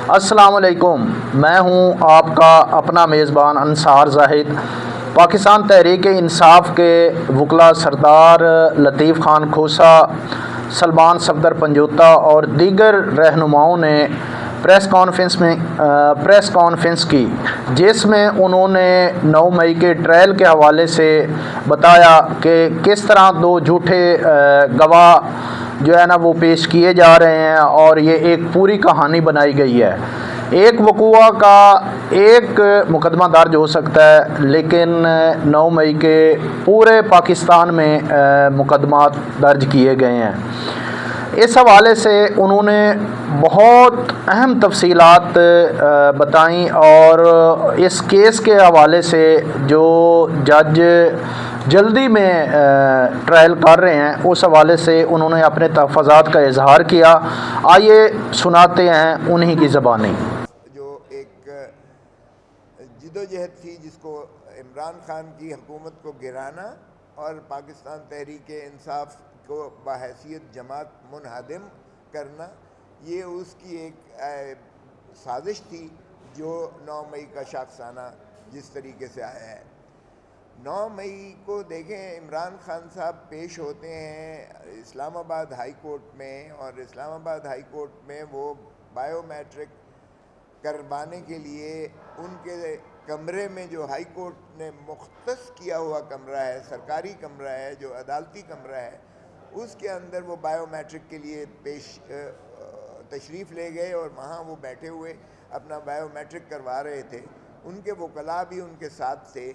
السلام علیکم، میں ہوں آپ کا اپنا میزبان انصار زاہد۔ پاکستان تحریک انصاف کے وکلاء سردار لطیف خان کھوسا، سلمان صفدر پنجوتا اور دیگر رہنماؤں نے پریس کانفرنس کی، جس میں انہوں نے 9 مئی کے ٹرائل کے حوالے سے بتایا کہ کس طرح 2 جھوٹے گواہ جو ہے نا وہ پیش کیے جا رہے ہیں اور یہ ایک پوری کہانی بنائی گئی ہے۔ ایک وقوع کا ایک مقدمہ درج ہو سکتا ہے، لیکن 9 مئی کے پورے پاکستان میں مقدمات درج کیے گئے ہیں۔ اس حوالے سے انہوں نے بہت اہم تفصیلات بتائیں اور اس کیس کے حوالے سے جو جج جلدی میں ٹرائل کر رہے ہیں اس حوالے سے انہوں نے اپنے تحفظات کا اظہار کیا۔ آئیے سناتے ہیں انہی کی زبانی۔ جو ایک جدوجہد تھی جس کو عمران خان کی حکومت کو گرانا اور پاکستان تحریک انصاف کو بحیثیت جماعت منہدم کرنا، یہ اس کی ایک سازش تھی جو 9 مئی کا شاخسانہ جس طریقے سے آیا ہے۔ 9 مئی کو دیکھیں، عمران خان صاحب پیش ہوتے ہیں اسلام آباد ہائی کورٹ میں، اور اسلام آباد ہائی کورٹ میں وہ بائیو میٹرک کروانے کے لیے ان کے کمرے میں، جو ہائی کورٹ نے مختص کیا ہوا کمرہ ہے، سرکاری کمرہ ہے، جو عدالتی کمرہ ہے، اس کے اندر وہ بائیو میٹرک کے لیے تشریف لے گئے اور وہاں وہ بیٹھے ہوئے اپنا بائیو میٹرک کروا رہے تھے۔ ان کے وکلاء بھی ان کے ساتھ تھے۔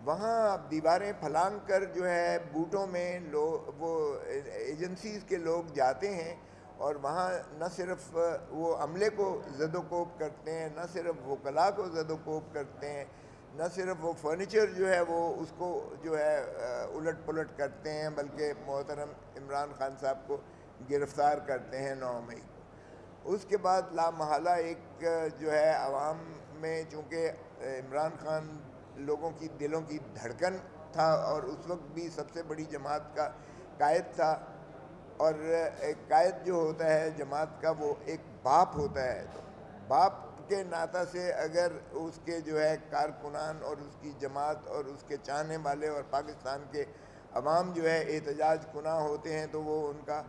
وہاں دیواریں پھلانگ کر جو ہے بوٹوں میں وہ ایجنسیز کے لوگ جاتے ہیں، اور وہاں نہ صرف وہ عملے کو زد و کوب کرتے ہیں، نہ صرف وکلاء کو زد و کوب کرتے ہیں، نہ صرف وہ فرنیچر جو ہے وہ اس کو جو ہے الٹ پلٹ کرتے ہیں، بلکہ محترم عمران خان صاحب کو گرفتار کرتے ہیں 9 مئی کو۔ اس کے بعد لامحالہ ایک جو ہے عوام میں، چونکہ عمران خان لوگوں کی دلوں کی دھڑکن تھا اور اس وقت بھی سب سے بڑی جماعت کا قائد تھا، اور ایک قائد جو ہوتا ہے جماعت کا وہ ایک باپ ہوتا ہے، تو باپ کے ناطہ سے اگر اس کے جو ہے کارکنان اور اس کی جماعت اور اس کے چاہنے والے اور پاکستان کے عوام جو ہے احتجاج کناں ہوتے ہیں، تو وہ ان کا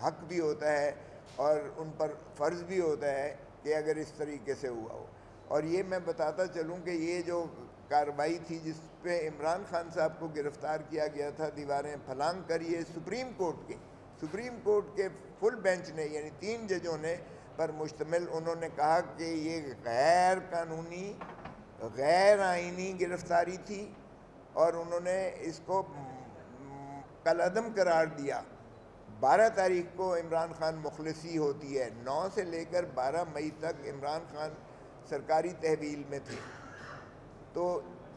حق بھی ہوتا ہے اور ان پر فرض بھی ہوتا ہے کہ اگر اس طریقے سے ہوا ہو۔ اور یہ میں بتاتا چلوں کہ یہ جو کارروائی تھی جس پہ عمران خان صاحب کو گرفتار کیا گیا تھا دیواریں پھلانگ کر، یہ سپریم کورٹ کے فل بینچ نے، یعنی 3 ججوں نے پر مشتمل، انہوں نے کہا کہ یہ غیر قانونی، غیر آئینی گرفتاری تھی، اور انہوں نے اس کو کالعدم قرار دیا۔ 12 تاریخ کو عمران خان مخلصی ہوتی ہے، 9 سے لے کر 12 مئی تک عمران خان سرکاری تحویل میں تھے، تو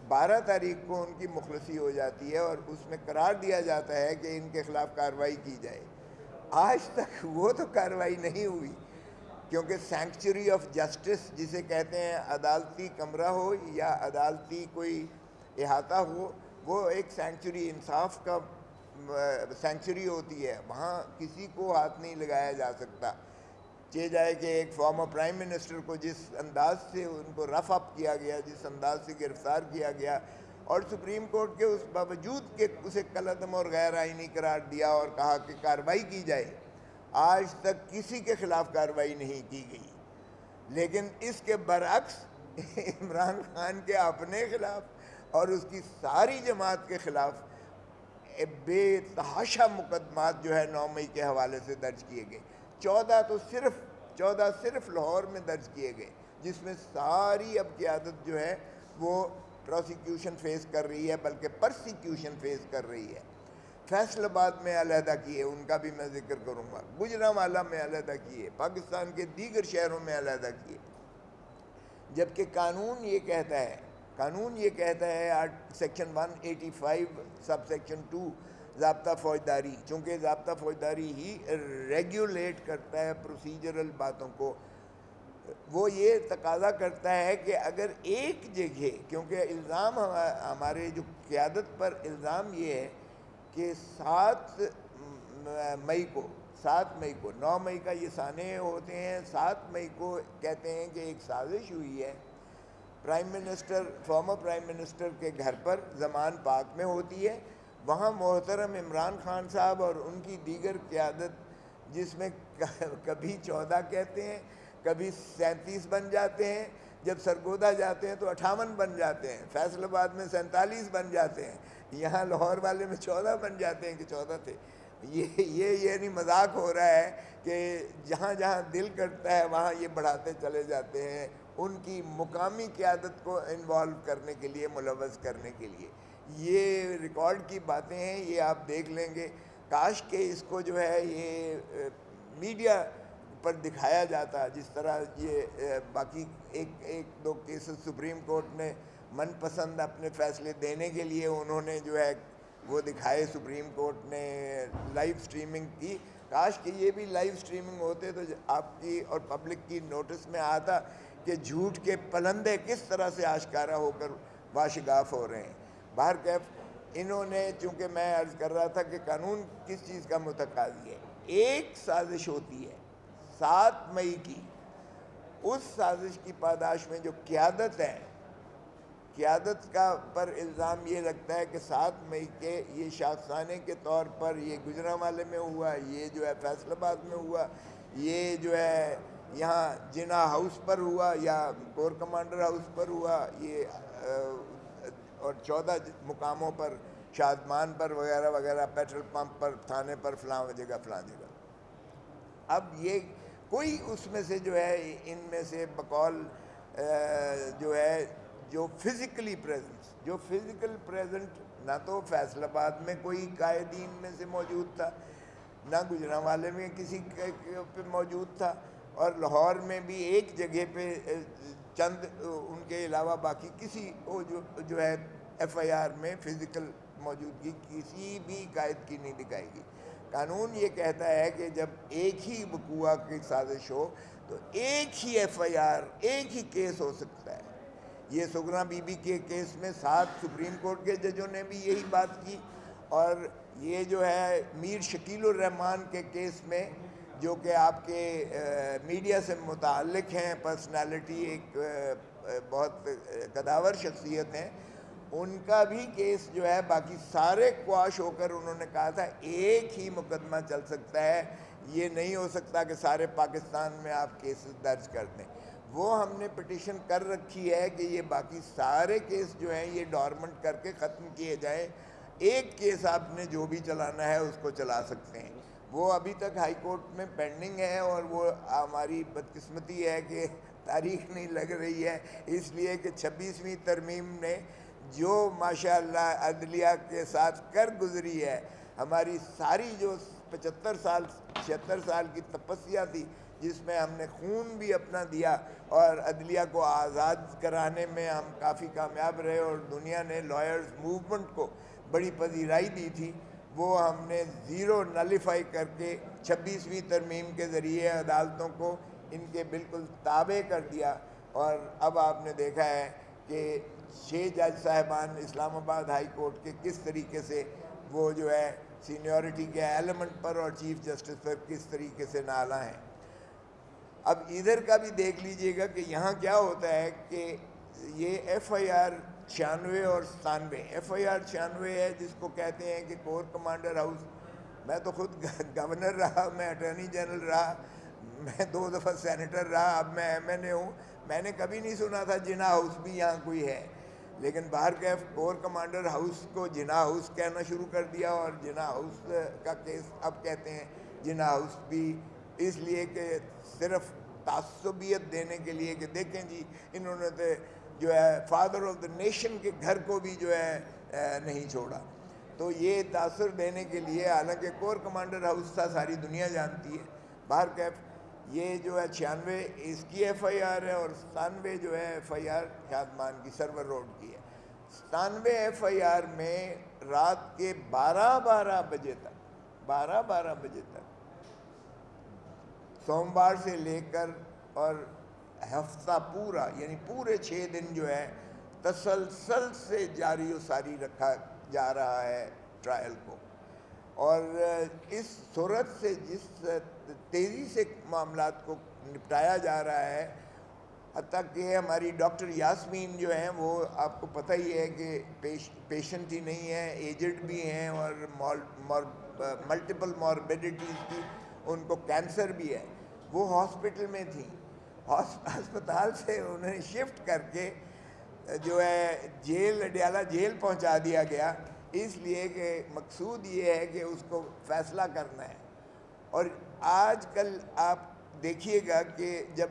12 تاریخ کو ان کی مخلصی ہو جاتی ہے اور اس میں قرار دیا جاتا ہے کہ ان کے خلاف کارروائی کی جائے۔ آج تک وہ تو کارروائی نہیں ہوئی، کیونکہ سینکچری آف جسٹس جسے کہتے ہیں، عدالتی کمرہ ہو یا عدالتی کوئی احاطہ ہو، وہ ایک سینکچری انصاف کا سینکچری ہوتی ہے، وہاں کسی کو ہاتھ نہیں لگایا جا سکتا۔ چاہے جائے کہ ایک فارمر پرائم منسٹر کو جس انداز سے ان کو رف اپ کیا گیا، جس انداز سے گرفتار کیا گیا، اور سپریم کورٹ کے اس باوجود کہ اسے کالعدم اور غیر آئینی قرار دیا اور کہا کہ کارروائی کی جائے، آج تک کسی کے خلاف کارروائی نہیں کی گئی۔ لیکن اس کے برعکس عمران خان کے اپنے خلاف اور اس کی ساری جماعت کے خلاف بے تحاشا مقدمات جو ہے 9 مئی کے حوالے سے درج کیے گئے۔ 14 صرف لاہور میں درج کیے گئے، جس میں ساری اب قیادت جو ہے وہ پروسیکیوشن فیس کر رہی ہے، بلکہ پرسیکیوشن فیس کر رہی ہے۔ فیصل آباد میں علیحدہ کیے، ان کا بھی میں ذکر کروں گا، گجرانوالہ میں علیحدہ کیے، پاکستان کے دیگر شہروں میں علیحدہ کیے، جبکہ قانون یہ کہتا ہے سیکشن 185 سب سیکشن 2 ضابطہ فوجداری، چونکہ ضابطہ فوجداری ہی ریگولیٹ کرتا ہے پروسیجرل باتوں کو، وہ یہ تقاضا کرتا ہے کہ اگر ایک جگہ، کیونکہ الزام ہمارے جو قیادت پر الزام یہ ہے کہ 7 7 مئی کو، 9 مئی کا یہ سانحے ہوتے ہیں، 7 مئی کو کہتے ہیں کہ ایک سازش ہوئی ہے prime minister, former prime minister کے گھر پر زمان پاک میں ہوتی ہے. وہاں محترم عمران خان صاحب اور ان کی دیگر قیادت، جس میں کبھی 14 کہتے ہیں، کبھی 37 بن جاتے ہیں، جب سرگودا جاتے ہیں تو 58 بن جاتے ہیں، فیصل آباد میں 47 بن جاتے ہیں، یہاں لاہور والے میں 14 بن جاتے ہیں کہ 14 تھے. یہ نہیں مذاق ہو رہا ہے کہ جہاں جہاں دل کرتا ہے وہاں یہ بڑھاتے چلے جاتے ہیں، ان کی مقامی قیادت کو انوالو کرنے کے لیے، ملوث کرنے کے لیے. یہ ریکارڈ کی باتیں ہیں، یہ آپ دیکھ لیں گے. کاش کہ اس کو جو ہے یہ میڈیا پر دکھایا جاتا، جس طرح یہ باقی ایک دو کیسز سپریم کورٹ نے من پسند اپنے فیصلے دینے کے لیے انہوں نے جو ہے وہ دکھائے، سپریم کورٹ نے لائیو سٹریمنگ کی. کاش کہ یہ بھی لائیو سٹریمنگ ہوتے تو آپ کی اور پبلک کی نوٹس میں آتا کہ جھوٹ کے پلندے کس طرح سے آشکارا ہو کر واشگاف ہو رہے ہیں. بہرکیف انہوں نے، چونکہ میں عرض کر رہا تھا کہ قانون کس چیز کا متقاضی ہے، ایک سازش ہوتی ہے 7 مئی کی، اس سازش کی پاداش میں جو قیادت ہے، قیادت کا پر الزام یہ لگتا ہے کہ 7 مئی کے یہ شاخسانے کے طور پر یہ گجرانوالے میں ہوا، یہ جو ہے فیصل آباد میں ہوا، یہ جو ہے یہاں جناح ہاؤس پر ہوا یا کور کمانڈر ہاؤس پر ہوا، یہ اور 14 مقاموں پر، شادمان پر وغیرہ وغیرہ، پیٹرول پمپ پر، تھانے پر، فلاں جگہ فلاں جگہ. اب یہ کوئی اس میں سے جو ہے ان میں سے بقول جو ہے جو فزیکلی پریزنس، جو فزیکل پریزنٹ نہ تو فیصل آباد میں کوئی قائدین میں سے موجود تھا، نہ گجرانوالے میں کسی پہ موجود تھا، اور لاہور میں بھی ایک جگہ پہ چند ان کے علاوہ باقی کسی کو جو ہے ایف آئی آر میں فزیکل موجودگی کسی بھی قائد کی نہیں دکھائے گی. قانون یہ کہتا ہے کہ جب ایک ہی وقوع کی سازش ہو تو ایک ہی ایف آئی آر، ایک ہی کیس ہو سکتا ہے. یہ سگنا بی بی کے کیس میں 7 سپریم کورٹ کے ججوں نے بھی یہی بات کی، اور یہ جو ہے میر شکیل الرحمان کے کیس میں، جو کہ آپ کے میڈیا سے متعلق ہیں، پرسنالٹی، ایک بہت قداور شخصیت ہیں، ان کا بھی کیس جو ہے باقی سارے قواش ہو کر انہوں نے کہا تھا ایک ہی مقدمہ چل سکتا ہے، یہ نہیں ہو سکتا کہ سارے پاکستان میں آپ کیسز درج کر دیں. وہ ہم نے پٹیشن کر رکھی ہے کہ یہ باقی سارے کیس جو ہیں یہ ڈورمنٹ کر کے ختم کیے جائیں، ایک کیس آپ نے جو بھی چلانا ہے اس کو چلا سکتے ہیں. وہ ابھی تک ہائی کورٹ میں پینڈنگ ہے، اور وہ ہماری بدقسمتی ہے کہ تاریخ نہیں لگ رہی ہے، اس لیے کہ 26ویں ترمیم نے جو ماشاءاللہ عدلیہ کے ساتھ کر گزری ہے، ہماری ساری جو 76 سال کی تپسیا تھی، جس میں ہم نے خون بھی اپنا دیا اور عدلیہ کو آزاد کرانے میں ہم کافی کامیاب رہے، اور دنیا نے لائرز موومنٹ کو بڑی پذیرائی دی تھی، وہ ہم نے زیرو نلیفائی کر کے 26ویں ترمیم کے ذریعے عدالتوں کو ان کے بالکل تابع کر دیا. اور اب آپ نے دیکھا ہے کہ 6 جج صاحبان اسلام آباد ہائی کورٹ کے کس طریقے سے وہ جو ہے سینیورٹی کے ایلیمنٹ پر اور چیف جسٹس پر کس طریقے سے نالا ہیں. اب ادھر کا بھی دیکھ لیجئے گا کہ یہاں کیا ہوتا ہے کہ یہ ایف آئی آر 96 اور 97، ایف آئی آر 96 ہے جس کو کہتے ہیں کہ کور کمانڈر ہاؤس. میں تو خود گورنر رہا، میں اٹارنی جنرل رہا، میں 2 دفعہ سینیٹر رہا، اب میں ایم این اے ہوں. میں نے کبھی نہیں سنا تھا جناح ہاؤس بھی یہاں کوئی ہے، لیکن بہرکیف کور کمانڈر ہاؤس کو جناح ہاؤس کہنا شروع کر دیا، اور جناح ہاؤس کا کیس اب کہتے ہیں جناح ہاؤس بھی، اس لیے کہ صرف تعصبیت دینے کے لیے کہ دیکھیں جی انہوں نے تو جو ہے فادر آف دا نیشن کے گھر کو بھی جو ہے نہیں چھوڑا. تو یہ تاثر دینے کے لیے، حالانکہ کور کمانڈر ہاؤس تھا ساری دنیا جانتی ہے. بہرکیف یہ جو ہے 96 اس کی ایف آئی آر ہے، اور 97 جو ہے ایف آئی آر شادمان کی، سرور روڈ کی ہے. 97 ایف آئی آر میں رات کے 12 بجے تک سوموار سے لے کر اور ہفتہ پورا، یعنی پورے 6 دن جو ہے تسلسل سے جاری و ساری رکھا جا رہا ہے ٹرائل کو. اور اس صورت سے جس تیزی سے معاملات کو نپٹایا جا رہا ہے، حتیٰ کہ ہماری ڈاکٹر یاسمین جو ہیں وہ آپ کو پتہ ہی ہے کہ پیشنٹ ہی نہیں ہیں، ایجڈ بھی ہیں اور ملٹیپل ماربیڈیٹیز کی، ان کو کینسر بھی ہے، وہ ہاسپٹل میں تھیں، ہسپتال سے انہیں شفٹ کر کے جو ہے جیل، اڈیالہ جیل پہنچا دیا گیا، اس لیے کہ مقصود یہ ہے کہ اس کو فیصلہ کرنا ہے۔ اور آج کل آپ دیکھیے گا کہ جب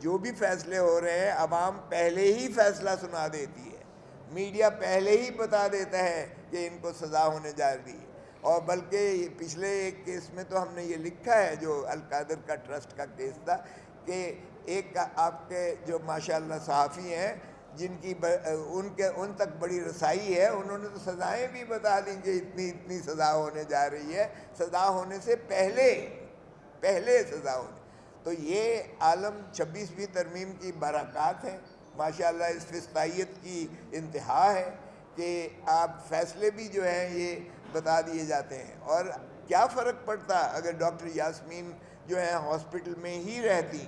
جو بھی فیصلے ہو رہے ہیں، عوام پہلے ہی فیصلہ سنا دیتی ہے، میڈیا پہلے ہی بتا دیتا ہے کہ ان کو سزا ہونے جا رہی ہے۔ اور بلکہ پچھلے ایک کیس میں تو ہم نے یہ لکھا ہے، جو القادر کا ٹرسٹ کا کیس تھا، کہ ایک آپ کے جو ماشاءاللہ صحافی ہیں جن کی ان تک بڑی رسائی ہے، انہوں نے تو سزائیں بھی بتا دیں کہ اتنی سزا ہونے جا رہی ہے، سزا ہونے سے پہلے سزا ہونے۔ تو یہ عالم 26ویں ترمیم کی برکات ہیں، ماشاءاللہ اس فسطائیت کی انتہا ہے کہ آپ فیصلے بھی جو ہیں یہ بتا دیے جاتے ہیں۔ اور کیا فرق پڑتا اگر ڈاکٹر یاسمین جو ہیں ہاسپٹل میں ہی رہتی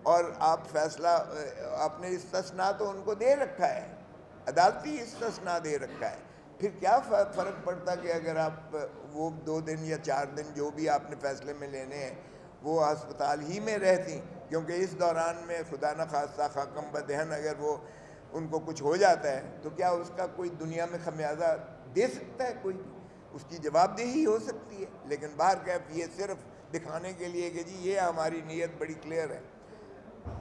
اور آپ فیصلہ، آپ نے استثناء تو ان کو دے رکھا ہے، عدالتی استثناء دے رکھا ہے، پھر کیا فرق پڑتا کہ اگر آپ وہ 2 دن یا 4 دن جو بھی آپ نے فیصلے میں لینے ہیں وہ ہسپتال ہی میں رہتی، کیونکہ اس دوران میں خدا نخواستہ خاکم بدہن اگر وہ ان کو کچھ ہو جاتا ہے تو کیا اس کا کوئی دنیا میں خمیازہ دے سکتا ہے؟ کوئی بھی اس کی جواب دہی ہو سکتی ہے، لیکن بہرکیف یہ صرف دکھانے کے لیے کہ جی یہ ہماری نیت بڑی کلیئر ہے۔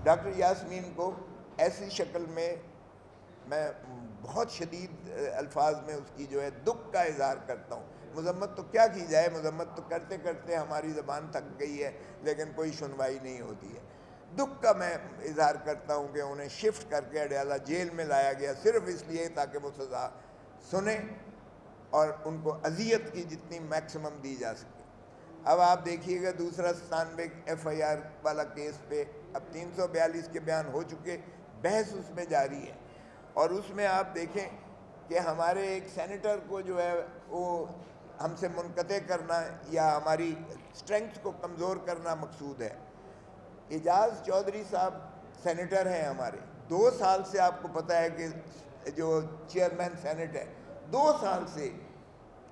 ڈاکٹر یاسمین کو ایسی شکل میں بہت شدید الفاظ میں اس کی جو ہے دکھ کا اظہار کرتا ہوں۔ مذمت تو کیا کی جائے، مذمت تو کرتے کرتے ہماری زبان تھک گئی ہے، لیکن کوئی سنوائی نہیں ہوتی ہے۔ دکھ کا میں اظہار کرتا ہوں کہ انہیں شفٹ کر کے اڈیالہ جیل میں لایا گیا صرف اس لیے تاکہ وہ سزا سنیں اور ان کو اذیت کی جتنی میکسیمم دی جا سکے۔ اب آپ دیکھیے گا دوسرا 97 FIR والا کیس پہ اب 342 کے بیان ہو چکے، بحث اس میں جاری ہے، اور اس میں آپ دیکھیں کہ ہمارے ایک سینیٹر کو جو ہے وہ ہم سے منقطع کرنا یا ہماری اسٹرینگتھ کو کمزور کرنا مقصود ہے۔ اعجاز چودھری صاحب سینیٹر ہیں ہمارے، 2 سال سے آپ کو پتہ ہے کہ جو چیئرمین سینٹ ہے 2 سال سے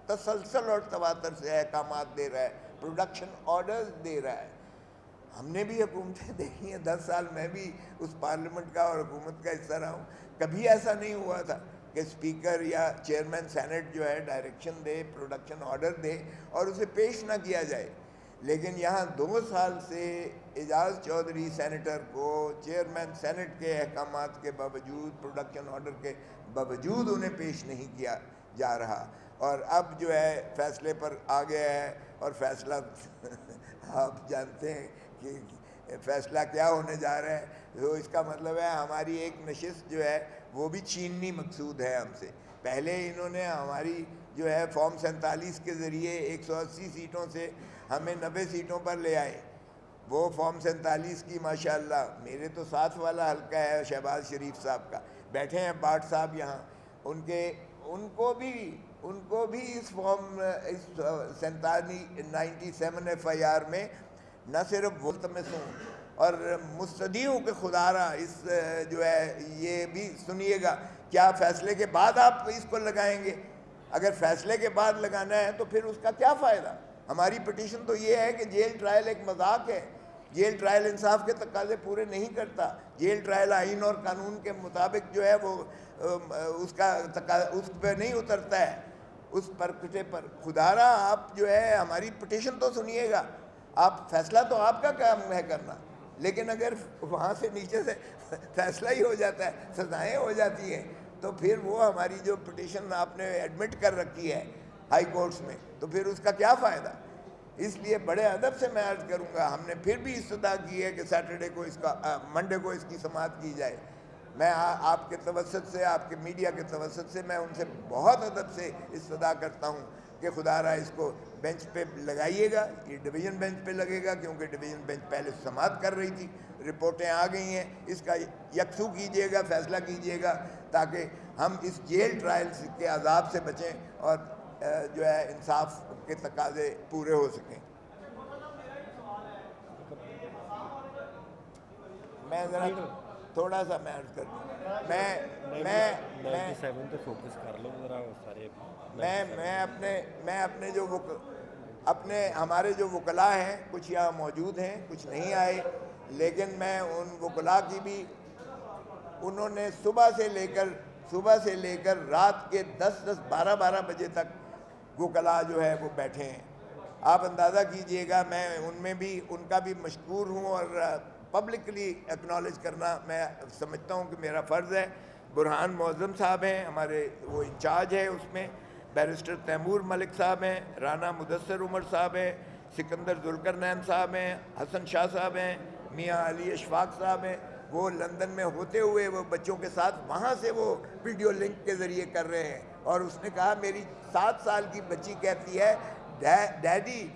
تسلسل اور تواتر سے احکامات دے رہا ہے، پروڈکشن آرڈرز دے رہا ہے۔ ہم نے بھی حکومتیں دیکھی ہیں، 10 سال میں بھی اس پارلیمنٹ کا اور حکومت کا حصہ رہا ہوں، کبھی ایسا نہیں ہوا تھا کہ اسپیکر یا چیئرمین سینٹ جو ہے ڈائریکشن دے، پروڈکشن آرڈر دے اور اسے پیش نہ کیا جائے۔ لیکن یہاں 2 سال سے اعجاز چودھری سینیٹر کو چیئرمین سینٹ کے احکامات کے باوجود، پروڈکشن آرڈر کے باوجود انہیں پیش نہیں کیا جا رہا، اور اب جو ہے فیصلے پر آ گیا ہے، اور فیصلہ آپ جانتے ہیں کہ فیصلہ کیا ہونے جا رہا ہے۔ تو اس کا مطلب ہے ہماری ایک نشست جو ہے وہ بھی چھیننی مقصود ہے ہم سے۔ پہلے انہوں نے ہماری جو ہے فارم 47 کے ذریعے 180 سیٹوں سے ہمیں 90 سیٹوں پر لے آئے۔ وہ فارم 47 کی ماشاءاللہ، میرے تو ساتھ والا حلقہ ہے شہباز شریف صاحب کا، بیٹھے ہیں باٹ صاحب یہاں، ان کو بھی اس فارم 97 FIR میں نہ صرف ملتمس ہوں اور مستدعی ہوں کہ خدا را اس جو ہے یہ بھی سنیے گا، کیا فیصلے کے بعد آپ اس کو لگائیں گے؟ اگر فیصلے کے بعد لگانا ہے تو پھر اس کا کیا فائدہ؟ ہماری پٹیشن تو یہ ہے کہ جیل ٹرائل ایک مذاق ہے، جیل ٹرائل انصاف کے تقاضے پورے نہیں کرتا، جیل ٹرائل آئین اور قانون کے مطابق جو ہے وہ اس پہ نہیں اترتا ہے، اس پرکٹے پر۔ خدا را آپ جو ہے ہماری پٹیشن تو سنیے گا، آپ فیصلہ تو آپ کا کام ہے کرنا، لیکن اگر وہاں سے نیچے سے فیصلہ ہی ہو جاتا ہے، سزائیں ہو جاتی ہیں، تو پھر وہ ہماری جو پٹیشن آپ نے ایڈمٹ کر رکھی ہے ہائی کورٹس میں، تو پھر اس کا کیا فائدہ؟ اس لیے بڑے ادب سے میں عرض کروں گا، ہم نے پھر بھی استدعا کی ہے کہ سیٹرڈے کو منڈے کو اس کی سماعت کی جائے۔ میں آپ کے توسط سے، آپ کے میڈیا کے توسط سے میں ان سے بہت ادب سے استدعا کرتا ہوں کہ خدا را اس کو بینچ پہ لگائیے گا، یہ ڈویژن بینچ پہ لگے گا، کیونکہ ڈویژن بینچ پہلے سماعت کر رہی تھی، رپورٹیں آ گئی ہیں، اس کا یکسو کیجیے گا، فیصلہ کیجیے گا، تاکہ ہم اس جیل ٹرائل کے عذاب سے بچیں اور جو ہے انصاف کے تقاضے پورے ہو سکیں. میں ذرا تھوڑا سا میں عرض کر دوں, میں اپنے جو ہمارے جو وکلاء ہیں, کچھ یہاں موجود ہیں, کچھ نہیں آئے, لیکن میں ان وکلاء کی بھی, انہوں نے صبح سے لے کر رات کے 10-12 بجے تک وکلاء جو ہے وہ بیٹھے ہیں. آپ اندازہ کیجئے گا, میں ان میں بھی ان کا بھی مشکور ہوں, اور پبلکلی ایکنالج کرنا میں سمجھتا ہوں کہ میرا فرض ہے. برہان معظم صاحب ہیں ہمارے, وہ انچارج ہے اس میں, بیرسٹر تیمور ملک صاحب ہیں, رانا مدثر عمر صاحب ہیں, سکندر ذوالقرنین صاحب ہیں, حسن شاہ صاحب ہیں, میاں علی اشفاق صاحب ہیں. وہ لندن میں ہوتے ہوئے وہ بچوں کے ساتھ وہاں سے وہ ویڈیو لنک کے ذریعے کر رہے ہیں. اور اس نے کہا, میری 7 سال کی بچی کہتی ہے, ڈیڈی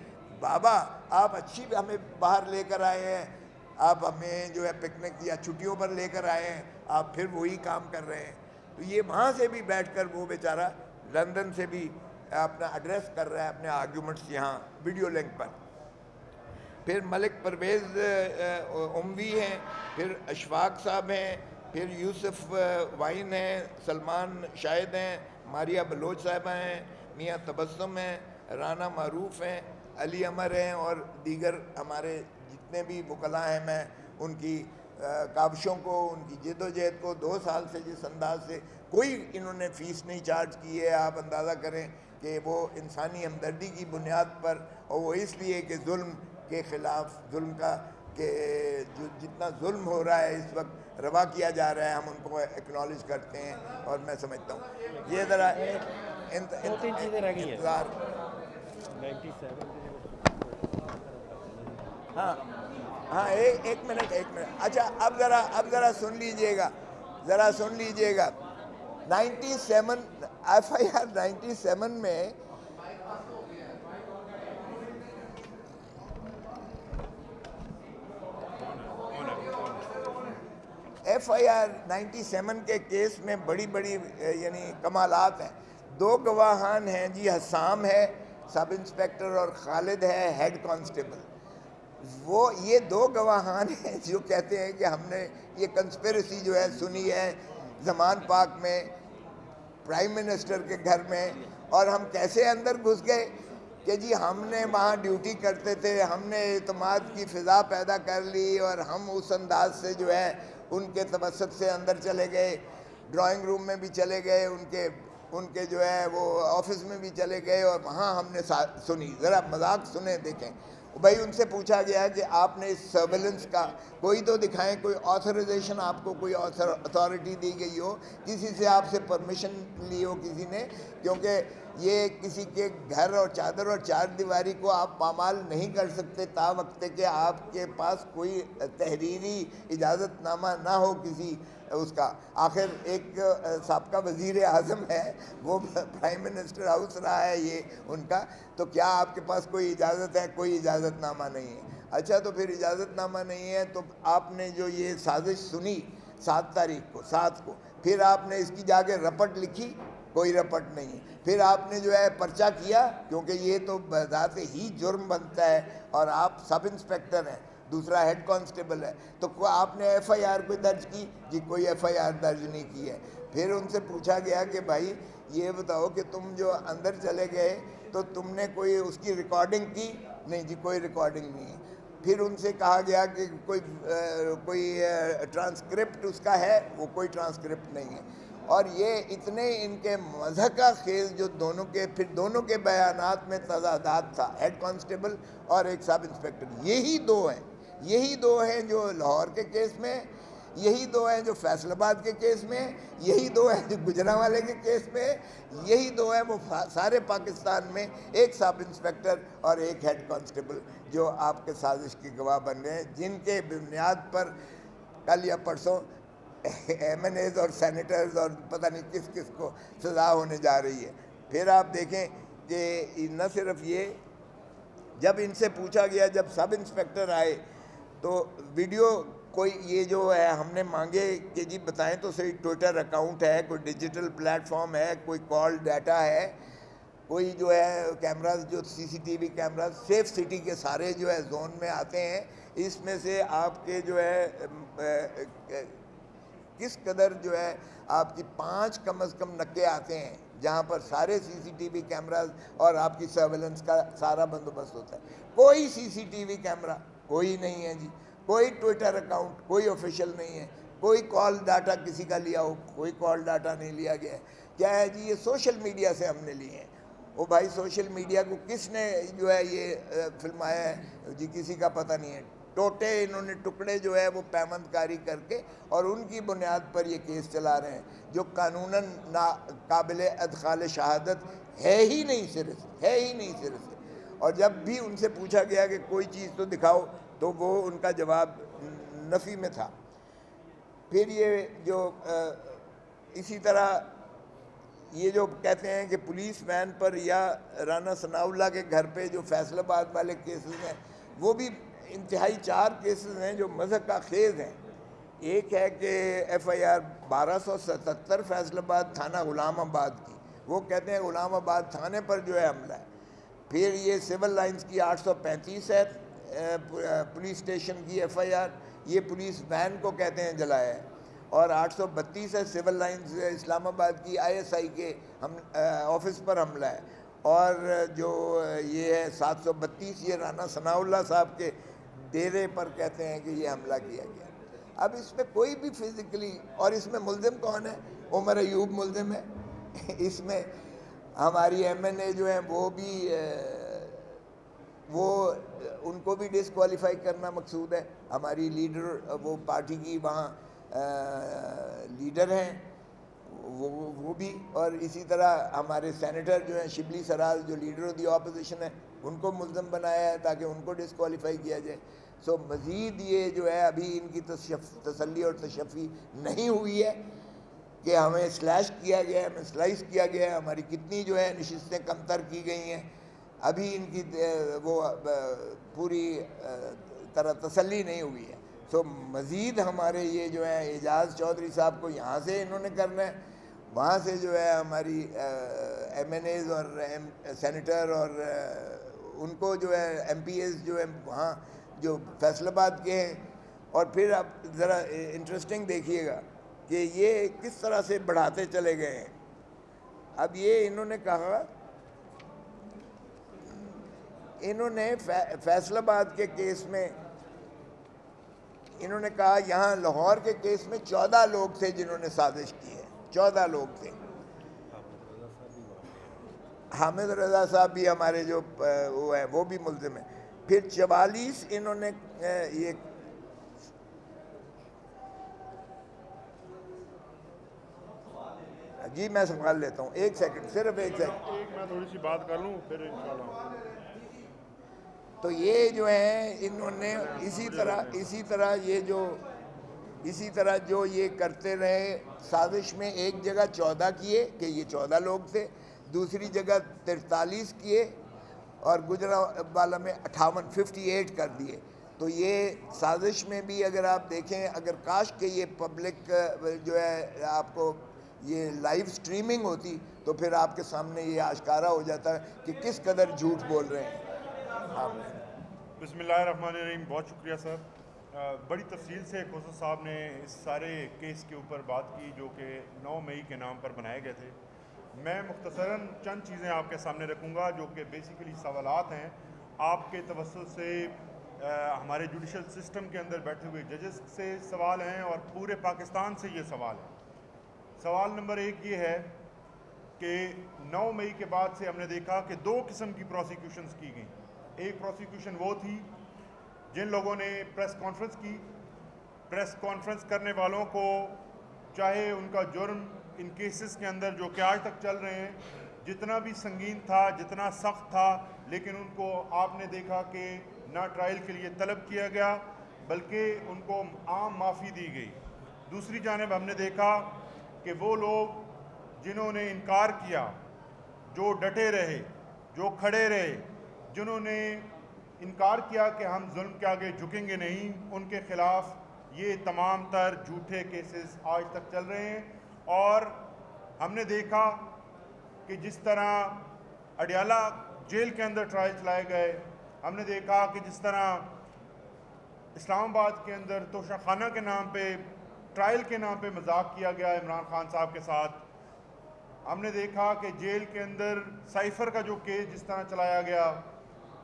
بابا آپ اچھی ہمیں باہر لے کر آئے ہیں, آپ ہمیں جو ہے پکنک یا چھٹیوں پر لے کر آئے ہیں, آپ پھر وہی کام کر رہے ہیں. تو یہ وہاں سے بھی بیٹھ کر وہ بیچارہ لندن سے بھی اپنا ایڈریس کر رہا ہے اپنے آرگیومنٹس یہاں ویڈیو لنک پر. پھر ملک پرویز اموی ہیں, پھر اشفاق صاحب ہیں, پھر یوسف وائن ہیں, سلمان شاہد ہیں, ماریہ بلوچ صاحبہ ہیں, میاں تبسم ہیں, رانا معروف ہیں, علی امر ہیں, اور دیگر ہمارے جتنے بھی وکلاء ہیں. میں ان کی کاوشوں کو, ان کی جد و جہد کو 2 سال سے جس انداز سے کوئی انہوں نے فیس نہیں چارج کی ہے, آپ اندازہ کریں کہ وہ انسانی ہمدردی کی بنیاد پر, اور وہ اس لیے کہ ظلم کے خلاف, ظلم کا کہ جو جتنا ظلم ہو رہا ہے اس وقت روا کیا جا رہا ہے, ہم ان کو ایکنالج کرتے ہیں. اور میں سمجھتا ہوں یہ ذرا انتظار. ہاں ایک منٹ. اچھا اب ذرا سن لیجئے گا, 97 FIR 97 میں FIR 97 کے کیس میں بڑی یعنی کمالات ہیں. 2 گواہان ہیں جی, حسام ہے سب انسپیکٹر, اور خالد ہے ہیڈ کانسٹیبل. وہ یہ 2 گواہان ہیں جو کہتے ہیں کہ ہم نے یہ کنسپیرسی جو ہے سنی ہے زمان پاک میں, پرائم منسٹر کے گھر میں, اور ہم کیسے اندر گھس گئے کہ جی ہم نے وہاں ڈیوٹی کرتے تھے, ہم نے اعتماد کی فضا پیدا کر لی, اور ہم اس انداز سے جو ہے ان کے توسط سے اندر چلے گئے, ڈرائنگ روم میں بھی چلے گئے, ان کے جو ہے وہ آفس میں بھی چلے گئے, اور وہاں ہم نے سنی. ذرا مذاق سنیں, دیکھیں بھائی. ان سے پوچھا گیا کہ آپ نے اس سرویلنس کا کوئی تو دکھائیں, کوئی آتھرائزیشن, آپ کو کوئی اتھارٹی دی گئی ہو, کسی سے آپ سے پرمیشن لی ہو کسی نے, کیونکہ یہ کسی کے گھر اور چادر اور 4 دیواری کو آپ پامال نہیں کر سکتے تا وقت کہ آپ کے پاس کوئی تحریری اجازت نامہ نہ ہو کسی اس کا. آخر ایک سابقہ وزیر اعظم ہے, وہ پرائم منسٹر ہاؤس رہا ہے یہ ان کا, تو کیا آپ کے پاس کوئی اجازت ہے؟ کوئی اجازت نامہ نہیں ہے. اچھا تو پھر اجازت نامہ نہیں ہے, تو آپ نے جو یہ سازش سنی 7 تاریخ کو 7 کو, پھر آپ نے اس کی جا کے رپٹ لکھی, کوئی رپٹ نہیں. پھر آپ نے جو ہے پرچہ کیا, کیونکہ یہ تو بذات ہی جرم بنتا ہے, اور آپ سب انسپیکٹر ہیں, دوسرا ہیڈ کانسٹیبل ہے, تو آپ نے FIR کوئی درج کی؟ جی کوئی FIR درج نہیں کی ہے. پھر ان سے پوچھا گیا کہ بھائی یہ بتاؤ کہ تم جو اندر چلے گئے تو تم نے کوئی اس کی ریکارڈنگ کی؟ نہیں جی کوئی ریکارڈنگ نہیں ہے. پھر ان سے کہا گیا کہ کوئی ٹرانسکرپٹ اس کا ہے؟ وہ کوئی ٹرانسکرپٹ نہیں ہے. اور یہ اتنے ان کے مضحکہ خیز جو دونوں کے بیانات میں تضادات تھا, ہیڈ کانسٹیبل اور ایک سب انسپیکٹر. یہی دو ہیں جو لاہور کے کیس میں, یہی 2 ہیں جو فیصل آباد کے کیس میں, یہی 2 ہیں جو گجرانوالے کے کیس میں, یہی 2 ہیں وہ سارے پاکستان میں, ایک سب انسپیکٹر اور ایک ہیڈ کانسٹیبل, جو آپ کے سازش کی گواہ بن گئے, جن کے بنیاد پر کل یا پرسوں MNAs اور سینیٹرز اور پتہ نہیں کس کو سزا ہونے جا رہی ہے. پھر آپ دیکھیں کہ نہ صرف یہ, جب ان سے پوچھا گیا, جب سب انسپیکٹر آئے تو ویڈیو کوئی یہ جو ہے ہم نے مانگے کہ جی بتائیں تو صحیح, ٹویٹر اکاؤنٹ ہے, کوئی ڈیجیٹل پلیٹ فارم ہے, کوئی کال ڈیٹا ہے, کوئی جو ہے کیمراز جو C C T V cameras safe city کے سارے جو ہے زون میں آتے ہیں. اس میں سے آپ کے جو ہے کس قدر جو ہے آپ کی 5 کم از کم نکے آتے ہیں جہاں پر سارے سی سی ٹی وی کیمراز اور آپ کی سرویلنس کا سارا بندوبست ہوتا ہے. کوئی سی سی ٹی وی کیمرہ کوئی نہیں ہے جی, کوئی ٹویٹر اکاؤنٹ کوئی آفیشیل نہیں ہے, کوئی کال ڈاٹا کسی کا لیا ہو کوئی کال ڈاٹا نہیں لیا گیا ہے. کیا ہے جی, یہ سوشل میڈیا سے ہم نے لیے ہیں. وہ بھائی سوشل میڈیا کو کس نے جو ہے یہ فلمایا ہے جی, کسی کا پتہ نہیں ہے. ٹوٹے انہوں نے ٹکڑے جو ہے وہ پیمند کاری کر کے اور ان کی بنیاد پر یہ کیس چلا رہے ہیں جو قانوناً قابل ادخال شہادت ہے ہی نہیں سرے سے. اور جب بھی ان سے پوچھا گیا کہ کوئی چیز تو دکھاؤ تو وہ ان کا جواب نفی میں تھا. پھر یہ جو اسی طرح یہ جو کہتے ہیں کہ پولیس وین پر یا رانا ثناء اللہ کے گھر پہ جو فیصل آباد والے کیسز ہیں وہ بھی انتہائی 4 کیسز ہیں جو مذہب کا خیز ہیں. ایک ہے کہ ایف آئی آر 1277 فیصل آباد تھانہ غلام آباد کی, وہ کہتے ہیں غلام آباد تھانے پر جو ہے حملہ ہے. پھر یہ سول لائنز کی 835 ہے پولیس اسٹیشن کی ایف آئی آر, یہ پولیس وین کو کہتے ہیں جلایا ہے. اور 832 ہے سول لائنز اسلام آباد کی آئی ایس آئی کے آفس پر حملہ ہے. اور جو یہ ہے 732 یہ رانا ثناء اللہ صاحب کے ڈیرے پر کہتے ہیں کہ یہ حملہ کیا گیا. اب اس میں کوئی بھی فزیکلی, اور اس میں ملزم کون ہے؟ عمر ایوب ملزم ہے. اس میں ہماری ایم این اے جو ہیں وہ ان کو بھی ڈسکوالیفائی کرنا مقصود ہے. ہماری لیڈر وہ پارٹی کی وہاں لیڈر ہیں وہ بھی, اور اسی طرح ہمارے سینیٹر جو ہیں شبلی سراج جو لیڈر آف دی اپوزیشن ہے ان کو ملزم بنایا ہے تاکہ ان کو ڈسکوالیفائی کیا جائے. سو مزید یہ جو ہے ابھی ان کی تسلی اور تشفی نہیں ہوئی ہے کہ ہمیں سلیش کیا گیا ہے, ہمیں سلائس کیا گیا ہے, ہماری کتنی جو ہے نشستیں کمتر کی گئی ہیں. ابھی ان کی وہ پوری طرح تسلی نہیں ہوئی ہے. سو مزید ہمارے یہ جو ہے اعجاز چودھری صاحب کو یہاں سے انہوں نے کرنا ہے, وہاں سے جو ہے ہماری ایم این ایز اور سینیٹر اور ان کو جو ہے ایم پی ایز جو ہے وہاں جو فیصل آباد کے ہیں. اور پھر آپ ذرا انٹرسٹنگ دیکھیے گا کہ یہ کس طرح سے بڑھاتے چلے گئے ہیں. اب یہ انہوں نے کہا, انہوں نے فیصل آباد کے کیس میں انہوں نے کہا یہاں لاہور کے کیس میں 14 لوگ تھے جنہوں نے سازش کی ہے, 14 لوگ تھے. حامد رضا صاحب بھی ہمارے جو وہ ہیں وہ بھی ملزم ہیں. پھر 44 انہوں نے یہ جی میں سنبھال لیتا ہوں, ایک سیکنڈ, صرف ایک سیکنڈ, میں تھوڑی سی بات کر لوں پھر انشاءاللہ. تو یہ جو ہیں انہوں نے اسی طرح جو یہ کرتے رہے سازش میں ایک جگہ 14 کیے کہ یہ 14 لوگ تھے, دوسری جگہ 43 کیے اور گجرانوالہ میں 58 کر دیے. تو یہ سازش میں بھی اگر آپ دیکھیں, اگر کاش کہ یہ پبلک جو ہے آپ کو یہ لائیو سٹریمنگ ہوتی تو پھر آپ کے سامنے یہ آشکارا ہو جاتا ہے کہ کس قدر جھوٹ بول رہے ہیں. بسم اللہ الرحمن الرحیم. بہت شکریہ سر, بڑی تفصیل سے کھوسر صاحب نے اس سارے کیس کے اوپر بات کی جو کہ 9 مئی کے نام پر بنائے گئے تھے. میں مختصراً چند چیزیں آپ کے سامنے رکھوں گا جو کہ بیسیکلی سوالات ہیں آپ کے توسط سے, ہمارے جوڈیشل سسٹم کے اندر بیٹھے ہوئے ججز سے سوال ہیں اور پورے پاکستان سے یہ سوال ہے. سوال نمبر 1 یہ ہے کہ 9 مئی کے بعد سے ہم نے دیکھا کہ 2 قسم کی پروسیکیوشنز کی گئیں. ایک پروسیکیوشن وہ تھی جن لوگوں نے پریس کانفرنس کی. پریس کانفرنس کرنے والوں کو چاہے ان کا جرم ان کیسز کے اندر جو کہ آج تک چل رہے ہیں جتنا بھی سنگین تھا, جتنا سخت تھا, لیکن ان کو آپ نے دیکھا کہ نہ ٹرائل کے لیے طلب کیا گیا بلکہ ان کو عام معافی دی گئی. دوسری جانب ہم نے دیکھا کہ وہ لوگ جنہوں نے انکار کیا, جو ڈٹے رہے, جو کھڑے رہے, جنہوں نے انکار کیا کہ ہم ظلم کے آگے جھکیں گے نہیں, ان کے خلاف یہ تمام تر جھوٹے کیسز آج تک چل رہے ہیں. اور ہم نے دیکھا کہ جس طرح اڈیالہ جیل کے اندر ٹرائل چلائے گئے. ہم نے دیکھا کہ جس طرح اسلام آباد کے اندر توشہ خانہ کے نام پہ ٹرائل کے نام پہ مذاق کیا گیا عمران خان صاحب کے ساتھ. ہم نے دیکھا کہ جیل کے اندر سائفر کا جو کیس جس طرح چلایا گیا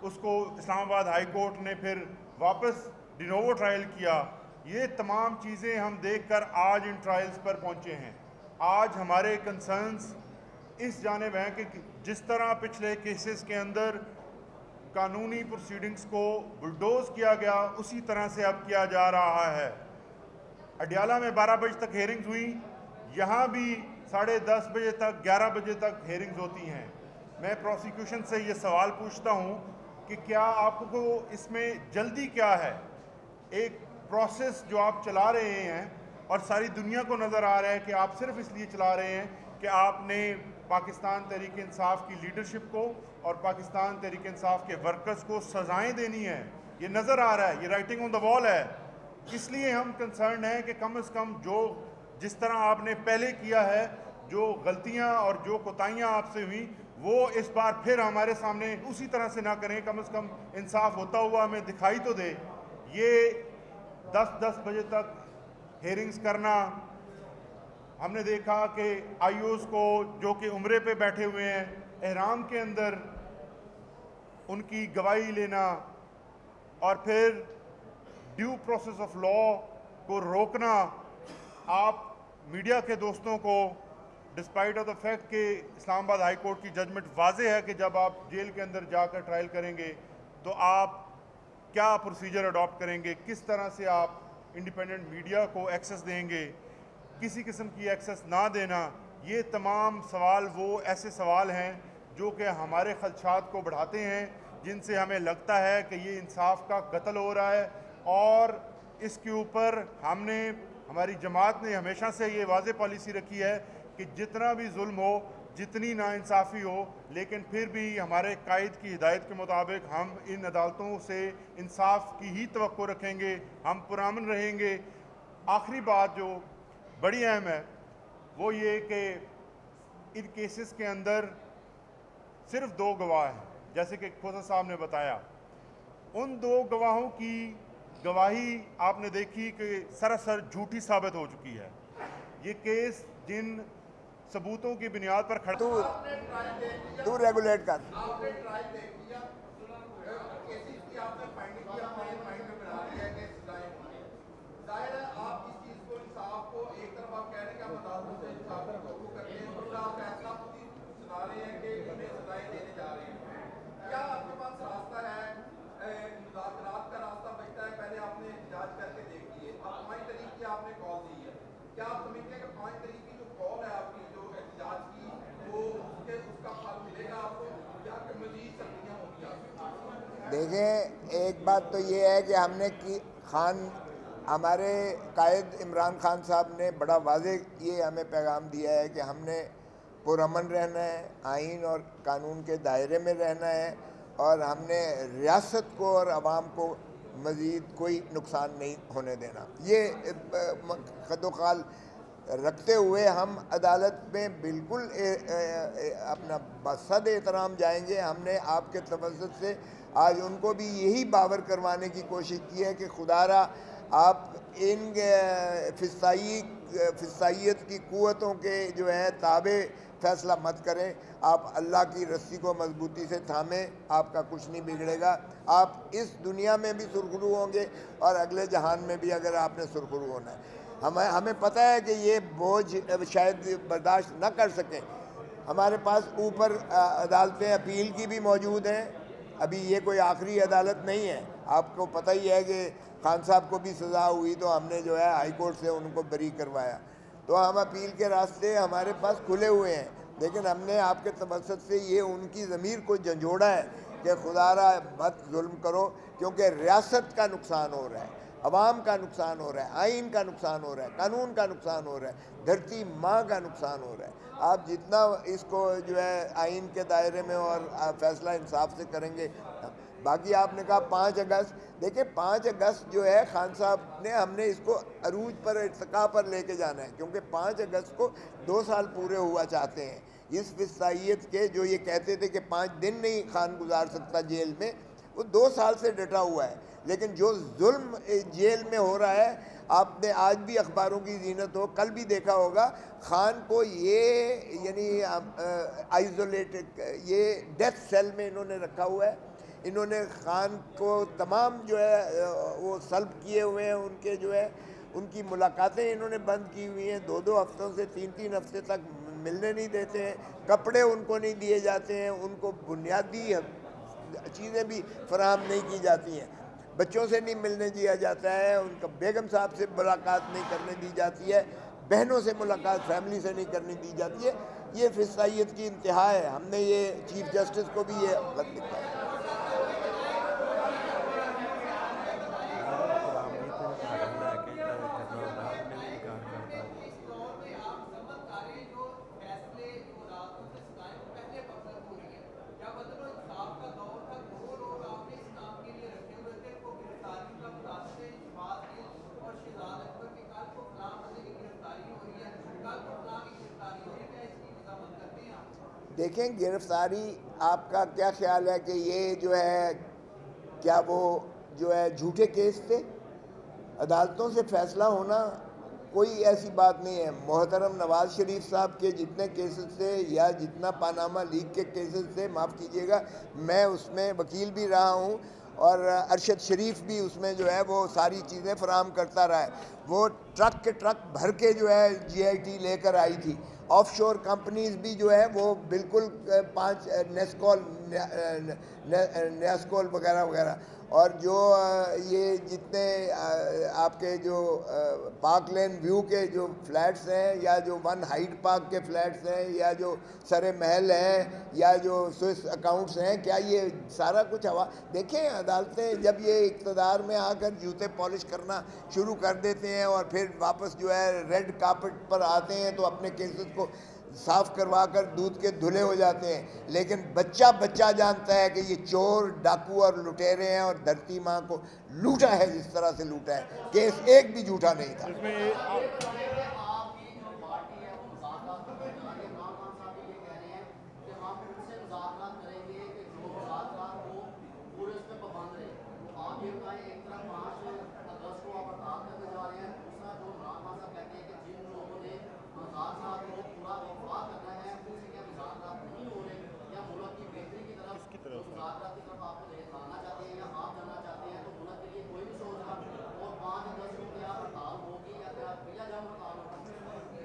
اس کو اسلام آباد ہائی کورٹ نے پھر واپس ڈینوو ٹرائل کیا. یہ تمام چیزیں ہم دیکھ کر آج ان ٹرائلز پر پہنچے ہیں. آج ہمارے کنسرنز اس جانب ہیں کہ جس طرح پچھلے کیسز کے اندر قانونی پروسیڈنگز کو بلڈوز کیا گیا اسی طرح سے اب کیا جا رہا ہے. اڈیالہ میں 12 بجے تک ہیئرنگز ہوئی, یہاں بھی 10:30 بجے تک 11 بجے تک ہیئرنگز ہوتی ہیں. میں پروسیکیوشن سے یہ سوال پوچھتا ہوں کہ کیا آپ کو اس میں جلدی کیا ہے؟ ایک پروسیس جو آپ چلا رہے ہیں اور ساری دنیا کو نظر آ رہا ہے کہ آپ صرف اس لیے چلا رہے ہیں کہ آپ نے پاکستان تحریک انصاف کی لیڈرشپ کو اور پاکستان تحریک انصاف کے ورکرز کو سزائیں دینی ہیں. یہ نظر آ رہا ہے, یہ رائٹنگ آن دا وال ہے. اس لیے ہم کنسرن ہیں کہ کم از کم جس طرح آپ نے پہلے کیا ہے, جو غلطیاں اور جو کوتاہیاں آپ سے ہوئیں وہ اس بار پھر ہمارے سامنے اسی طرح سے نہ کریں. کم از کم انصاف ہوتا ہوا ہمیں دکھائی تو دے. یہ 10 بجے تک ہیئرنگز کرنا, ہم نے دیکھا کہ آئی اوز کو جو کہ عمرے پہ بیٹھے ہوئے ہیں احرام کے اندر ان کی گواہی لینا اور پھر ڈیو پروسیس آف لا کو روکنا. آپ میڈیا کے دوستوں کو ڈسپائٹ آف دا فیکٹ کہ اسلام آباد ہائی کورٹ کی ججمنٹ واضح ہے کہ جب آپ جیل کے اندر جا کر ٹرائل کریں گے تو آپ کیا پروسیجر اڈاپٹ کریں گے, کس طرح سے آپ انڈیپینڈنٹ میڈیا کو ایکسس دیں گے, کسی قسم کی ایکسس نہ دینا. یہ تمام سوال وہ ایسے سوال ہیں جو کہ ہمارے خدشات کو بڑھاتے ہیں, جن سے ہمیں لگتا ہے کہ یہ انصاف کا قتل ہو رہا ہے. اور اس کے اوپر ہماری جماعت نے ہمیشہ سے یہ واضح پالیسی رکھی ہے کہ جتنا بھی ظلم ہو, جتنی ناانصافی ہو, لیکن پھر بھی ہمارے قائد کی ہدایت کے مطابق ہم ان عدالتوں سے انصاف کی ہی توقع رکھیں گے, ہم پرامن رہیں گے. آخری بات جو بڑی اہم ہے وہ یہ کہ ان کیسز کے اندر صرف 2 گواہ ہیں, جیسے کہ کھوسا صاحب نے بتایا. ان 2 گواہوں کی گواہی آپ نے دیکھی کہ سراسر جھوٹی ثابت ہو چکی ہے. یہ کیس جن ثبوتوں کی بنیاد پر کھڑا تو ریگولیٹ کر. دیکھیں, ایک بات تو یہ ہے کہ ہم نے ہمارے قائد عمران خان صاحب نے بڑا واضح یہ ہمیں پیغام دیا ہے کہ ہم نے پرامن رہنا ہے, آئین اور قانون کے دائرے میں رہنا ہے, اور ہم نے ریاست کو اور عوام کو مزید کوئی نقصان نہیں ہونے دینا. یہ خد و خال رکھتے ہوئے ہم عدالت میں بالکل اپنا بصد احترام جائیں گے. ہم نے آپ کے توسط سے آج ان کو بھی یہی باور کروانے کی کوشش کی ہے کہ خدا را آپ ان فسطائیت کی قوتوں کے جو ہے تابع فیصلہ مت کریں. آپ اللہ کی رسی کو مضبوطی سے تھامیں, آپ کا کچھ نہیں بگڑے گا. آپ اس دنیا میں بھی سرخرو ہوں گے اور اگلے جہان میں بھی اگر آپ نے سرخرو ہونا ہے. ہمیں پتہ ہے کہ یہ بوجھ شاید برداشت نہ کر سکیں. ہمارے پاس اوپر عدالتیں اپیل کی بھی موجود ہیں. ابھی یہ کوئی آخری عدالت نہیں ہے. آپ کو پتہ ہی ہے کہ خان صاحب کو بھی سزا ہوئی تو ہم نے جو ہے ہائی کورٹ سے ان کو بری کروایا. تو ہم اپیل کے راستے ہمارے پاس کھلے ہوئے ہیں, لیکن ہم نے آپ کے توسط سے یہ ان کی ضمیر کو جھنجھوڑا ہے کہ خدا را مت ظلم کرو, کیونکہ ریاست کا نقصان ہو رہا ہے, عوام کا نقصان ہو رہا ہے, آئین کا نقصان ہو رہا ہے, قانون کا نقصان ہو رہا ہے, دھرتی ماں کا نقصان ہو رہا ہے. آپ جتنا اس کو جو ہے آئین کے دائرے میں اور فیصلہ انصاف سے کریں گے. باقی آپ نے کہا 5 اگست، دیکھیں 5 اگست جو ہے خان صاحب نے، ہم نے اس کو عروج پر ارتقاء پر لے کے جانا ہے، کیونکہ 5 اگست کو 2 سال پورے ہوا چاہتے ہیں اس فسطائیت کے، جو یہ کہتے تھے کہ 5 دن نہیں خان گزار سکتا جیل میں، وہ 2 سال سے ڈٹا ہوا ہے۔ لیکن جو ظلم جیل میں ہو رہا ہے، آپ نے آج بھی اخباروں کی زینت ہو، کل بھی دیکھا ہوگا، خان کو یہ یعنی آئزولیٹڈ، یہ ڈیتھ سیل میں انہوں نے رکھا ہوا ہے۔ انہوں نے خان کو تمام جو ہے وہ سلب کیے ہوئے ہیں، ان کے جو ہے ان کی ملاقاتیں انہوں نے بند کی ہوئی ہیں، 2 ہفتوں سے 3 ہفتے تک ملنے نہیں دیتے ہیں، کپڑے ان کو نہیں دیے جاتے ہیں، ان کو بنیادی چیزیں بھی فراہم نہیں کی جاتی ہیں، بچوں سے نہیں ملنے دیا جاتا ہے، ان کا بیگم صاحب سے ملاقات نہیں کرنے دی جاتی ہے، بہنوں سے ملاقات فیملی سے نہیں کرنے دی جاتی ہے۔ یہ فسطائیت کی انتہا ہے۔ ہم نے یہ چیف جسٹس کو بھی یہ خط لکھا ہے۔ دیکھیں گرفتاری، آپ کا کیا خیال ہے کہ یہ جو ہے کیا وہ جو ہے جھوٹے کیس تھے؟ عدالتوں سے فیصلہ ہونا کوئی ایسی بات نہیں ہے۔ محترم نواز شریف صاحب کے جتنے کیسز تھے یا جتنا پاناما لیگ کے کیسز تھے، معاف کیجیے گا، میں اس میں وکیل بھی رہا ہوں، اور ارشد شریف بھی اس میں جو ہے وہ ساری چیزیں فراہم کرتا رہا ہے۔ وہ ٹرک کے ٹرک بھر کے جو ہے جی آئی ٹی لے کر آئی تھی۔ آف شور کمپنیز بھی جو ہے وہ بالکل 5 نیسکول وغیرہ وغیرہ، اور جو یہ جتنے آپ کے جو پارک لین ویو کے جو فلیٹس ہیں، یا جو 1 ہائیڈ پارک کے فلیٹس ہیں، یا جو سر محل ہیں، یا جو سوئس اکاؤنٹس ہیں، کیا یہ سارا کچھ ہوا؟ دیکھیں عدالتیں جب یہ اقتدار میں آ کر جوتے پالش کرنا شروع کر دیتے ہیں اور پھر واپس جو ہے ریڈ کارپٹ پر آتے ہیں تو اپنے کیسز کو صاف کروا کر دودھ کے دھلے ہو جاتے ہیں، لیکن بچہ جانتا ہے کہ یہ چور، ڈاکو اور لٹیرے ہیں، اور دھرتی ماں کو لوٹا ہے جس طرح سے لوٹا ہے، کیس ایک بھی جھوٹا نہیں تھا۔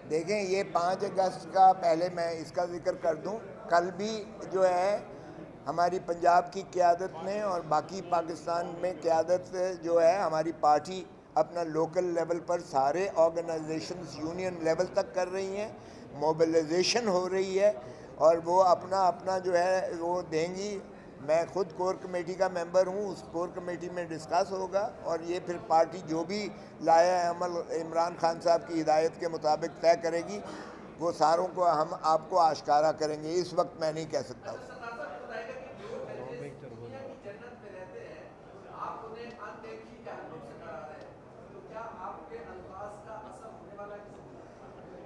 دیکھیں یہ 5 اگست کا، پہلے میں اس کا ذکر کر دوں، کل بھی جو ہے ہماری پنجاب کی قیادت نے اور باقی پاکستان میں قیادت جو ہے ہماری پارٹی اپنا لوکل لیول پر سارے آرگنائزیشنز یونین لیول تک کر رہی ہیں، موبلائزیشن ہو رہی ہے، اور وہ اپنا جو ہے وہ دیں گی۔ میں خود کور کمیٹی کا ممبر ہوں، اس کور کمیٹی میں ڈسکس ہوگا، اور یہ پھر پارٹی جو بھی لایا عمل عمران خان صاحب کی ہدایت کے مطابق طے کرے گی، وہ ساروں کو ہم آپ کو آشکارا کریں گے۔ اس وقت میں نہیں کہہ سکتا ہوں۔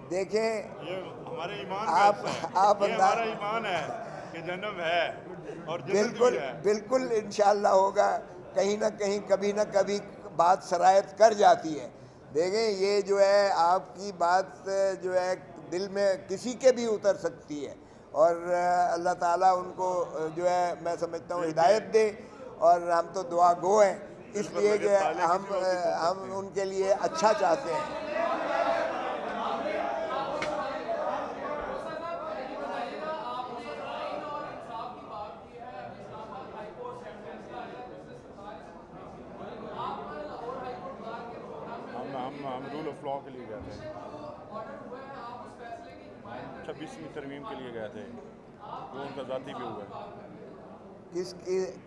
دیکھیں یہ ہمارے ایمان آپ ہمارا ایمان ہے کہ جنم ہے اور جنت بھی ہے۔ بالکل انشاءاللہ ہوگا، کہیں نہ کہیں کبھی نہ کبھی بات سرایت کر جاتی ہے۔ دیکھیں یہ جو ہے آپ کی بات جو ہے دل میں کسی کے بھی اتر سکتی ہے، اور اللہ تعالیٰ ان کو جو ہے میں سمجھتا ہوں ہدایت دے، اور ہم تو دعا گو ہیں، اس لیے کہ ہم ان کے لیے اچھا چاہتے ہیں۔ ہم رول آف لا کے لیے گئے تھے، 26ویں ترمیم کے لیے گئے تھے، وہ ان کا ذاتی بھی ہوا ہے۔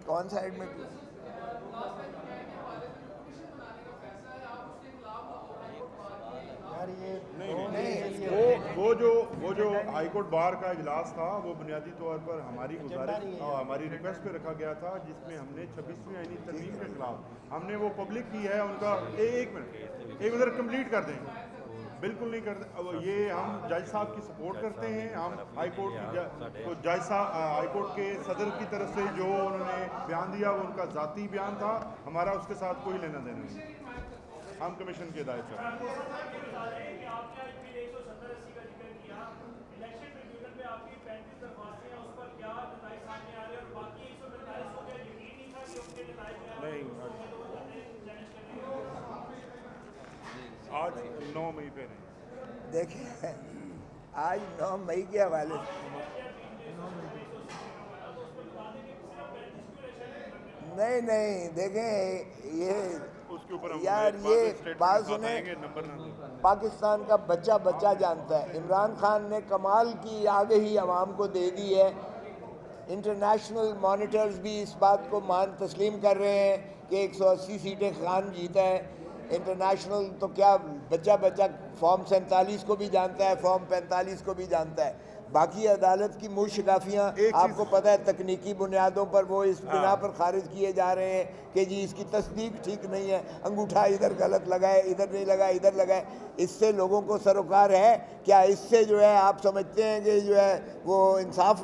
کون سائڈ میں؟ نہیں، وہ وہ جو ہائی کورٹ بار کا اجلاس تھا وہ بنیادی طور پر ہماری گزارش اور ہماری ریکویسٹ پہ رکھا گیا تھا، جس میں ہم نے 26ویں آئینی ترمیم کے خلاف ہم نے وہ پبلک کی ہے. ان کا ایک منٹ کمپلیٹ کر دیں. بالکل نہیں کرتے. یہ ہم جج صاحب کی سپورٹ کرتے ہیں. ہم ہائی کورٹ کی جج صاحب ہائی کورٹ کے صدر کی طرف سے جو انہوں نے بیان دیا وہ ان کا ذاتی بیان تھا، ہمارا اس کے ساتھ کوئی لینا دینا نہیں. ہم کمیشن کی ہدایت سے نہیں. آج 9 مئی پہ نہیں. دیکھیں آج 9 مئی کے حوالے سے نہیں دیکھیں یہ اس کے اوپر یار یہ بات سنیں، پاکستان کا بچہ جانتا ہے. عمران خان نے کمال کی آگہی عوام کو دے دی ہے. انٹرنیشنل مانیٹرز بھی اس بات کو تسلیم کر رہے ہیں کہ 180 سیٹیں خان جیتا ہے. انٹرنیشنل تو کیا بچہ فارم 47 کو بھی جانتا ہے، فارم 45 کو بھی جانتا ہے. باقی عدالت کی منہ شکافیاں آپ کو پتہ ہے تکنیکی بنیادوں پر وہ اس بنا پر خارج کیے جا رہے ہیں کہ جی اس کی تصدیق ٹھیک نہیں ہے، انگوٹھا ادھر غلط لگائے، ادھر نہیں لگائے، ادھر لگائے. اس سے لوگوں کو سروکار ہے کیا؟ اس سے جو ہے آپ سمجھتے ہیں کہ جو ہے وہ انصاف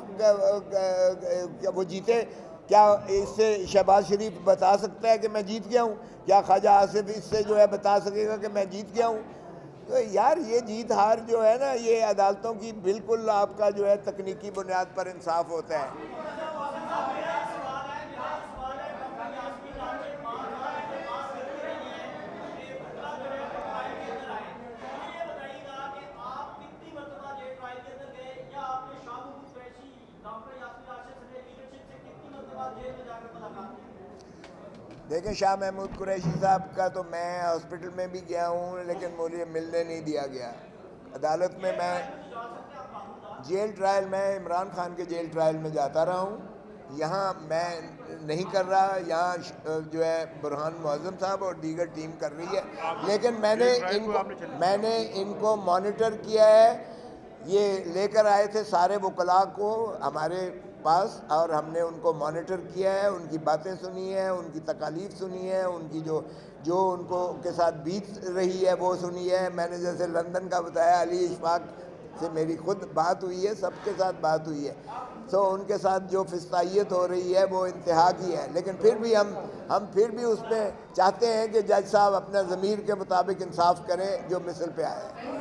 وہ جیتے؟ کیا اس سے شہباز شریف بتا سکتا ہے کہ میں جیت گیا ہوں؟ کیا خواجہ آصف اس سے جو ہے بتا سکے گا کہ میں جیت گیا ہوں؟ تو یار یہ جیت ہار جو ہے نا یہ عدالتوں کی بالکل آپ کا جو ہے تکنیکی بنیاد پر انصاف ہوتا ہے. دیکھیں شاہ محمود قریشی صاحب کا تو میں ہاسپٹل میں بھی گیا ہوں لیکن مجھے ملنے نہیں دیا گیا. عدالت میں جیل ٹرائل میں عمران خان کے جیل ٹرائل میں جاتا رہا ہوں. یہاں میں نہیں کر رہا، یہاں جو ہے برہان معظم صاحب اور دیگر ٹیم کر رہی ہے. لیکن میں نے ان کو مانیٹر کیا ہے. یہ لے کر آئے تھے سارے وکلاء کو ہمارے پاس اور ہم نے ان کو مانیٹر کیا ہے، ان کی باتیں سنی ہیں، ان کی تکالیف سنی ہے، ان کی جو ان کو کے ساتھ بیت رہی ہے وہ سنی ہے. میں نے جیسے لندن کا بتایا، علی اشفاق سے میری خود بات ہوئی ہے، سب کے ساتھ بات ہوئی ہے. ان کے ساتھ جو فسطائیت ہو رہی ہے وہ انتہا کی ہے. لیکن پھر بھی ہم پھر بھی اس میں چاہتے ہیں کہ جج صاحب اپنا ضمیر کے مطابق انصاف کریں جو مثل پہ آیا ہے.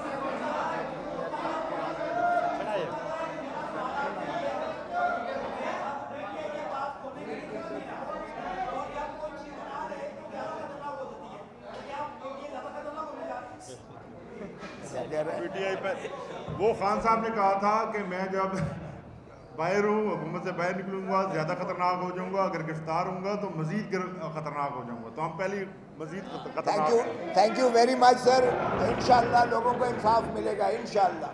وہ خان صاحب نے کہا تھا کہ میں جب باہر ہوں، حکومت سے باہر نکلوں گا زیادہ خطرناک ہو جاؤں گا، اگر گرفتار ہوں گا تو مزید خطرناک ہو جاؤں گا. تو ہم پہلے مزید خطرناک. تھینک یو ویری مچ سر. انشاءاللہ لوگوں کو انصاف ملے گا انشاءاللہ.